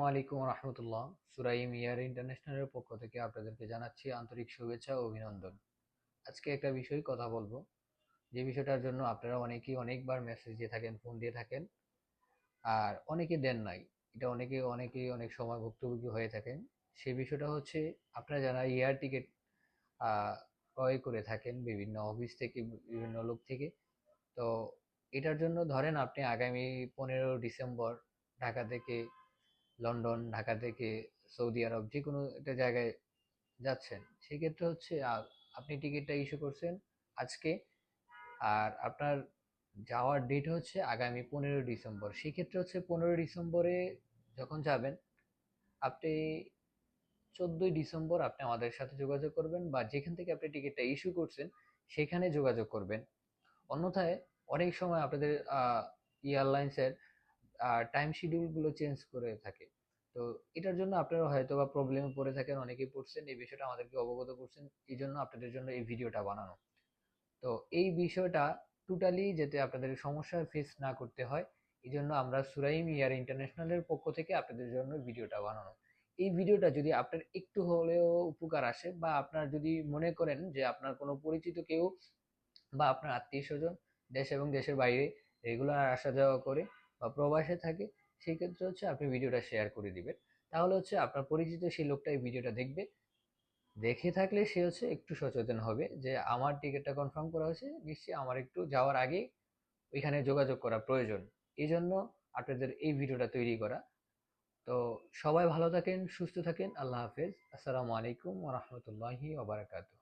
আলাইকুম রহমতুল্লাহ। সুরাইম ইয়ার ইন্টারন্যাশনালের পক্ষ থেকে আপনাদেরকে জানাচ্ছি আন্তরিক শুভেচ্ছা ও অভিনন্দন। আজকে একটা বিষয় কথা বলবো, যে বিষয়টার জন্য আপনারা অনেকেই অনেকবার মেসেজ দিয়ে থাকেন, ফোন দিয়ে থাকেন, আর অনেকে দেন নাই। এটা অনেকেই অনেক সময় ভুক্তভোগী হয়ে থাকেন। সেই বিষয়টা হচ্ছে, আপনারা যারা এয়ার টিকিট ক্রয় করে থাকেন বিভিন্ন অফিস থেকে, বিভিন্ন লোক থেকে, তো এটার জন্য ধরেন আপনি আগামী 15 ডিসেম্বর ঢাকা থেকে লন্ডন, ঢাকা থেকে সৌদি আরব, যে কোনো একটা জায়গায় যাচ্ছেন। সেক্ষেত্রে হচ্ছে আপনি টিকিটটা ইস্যু করছেন আজকে, আর আপনার যাওয়ার ডেট হচ্ছে আগামী 15 ডিসেম্বর। সেক্ষেত্রে হচ্ছে 15 ডিসেম্বরে যখন যাবেন, আপনি 14 ডিসেম্বর আপনি আমাদের সাথে যোগাযোগ করবেন, বা যেখান থেকে আপনি টিকিটটা ইস্যু করছেন সেখানে যোগাযোগ করবেন। অন্যথায় অনেক সময় আপনাদের এয়ারলাইন্সের টাইম শিডিউলগুলো চেঞ্জ করে থাকে। তো এটার জন্য আপনারা হয়তো বা প্রবলেমে পড়ে থাকেন, অনেকেই পড়ছেন, এই বিষয়টা আমাদেরকে অবগত করছেন। এই জন্য আপনাদের জন্য এই ভিডিওটা বানানো। তো এই বিষয়টা টোটালি যাতে আপনাদের সমস্যার ফেস না করতে হয়, এই জন্য আমরা সুরাইম ইয়ার ইন্টারন্যাশনালের পক্ষ থেকে আপনাদের জন্য ভিডিওটা বানানো। এই ভিডিওটা যদি আপনার একটু হলেও উপকার আসে, বা আপনার যদি মনে করেন যে আপনার কোনো পরিচিত কেউ বা আপনার আত্মীয় স্বজন দেশ এবং দেশের বাইরে রেগুলার আসা যাওয়া করে বা প্রবাসে থাকে, সেই ক্ষেত্রে হচ্ছে আপনি ভিডিওটা শেয়ার করে দিবেন। তাহলে হচ্ছে আপনার পরিচিত সেই লোকটা এই ভিডিওটা দেখবে, দেখে থাকলে সে হচ্ছে একটু সচেতন হবে যে আমার টিকিটটা কনফার্ম করা হয়েছে, নিশ্চয়ই আমার একটু যাওয়ার আগে ওইখানে যোগাযোগ করা প্রয়োজন। এই জন্য আপনাদের এই ভিডিওটা তৈরি করা। তো সবাই ভালো থাকেন, সুস্থ থাকেন, আল্লাহ হাফেজ, আসসালামু আলাইকুম ওয়া রাহমাতুল্লাহি ওয়া বারাকাতুহু।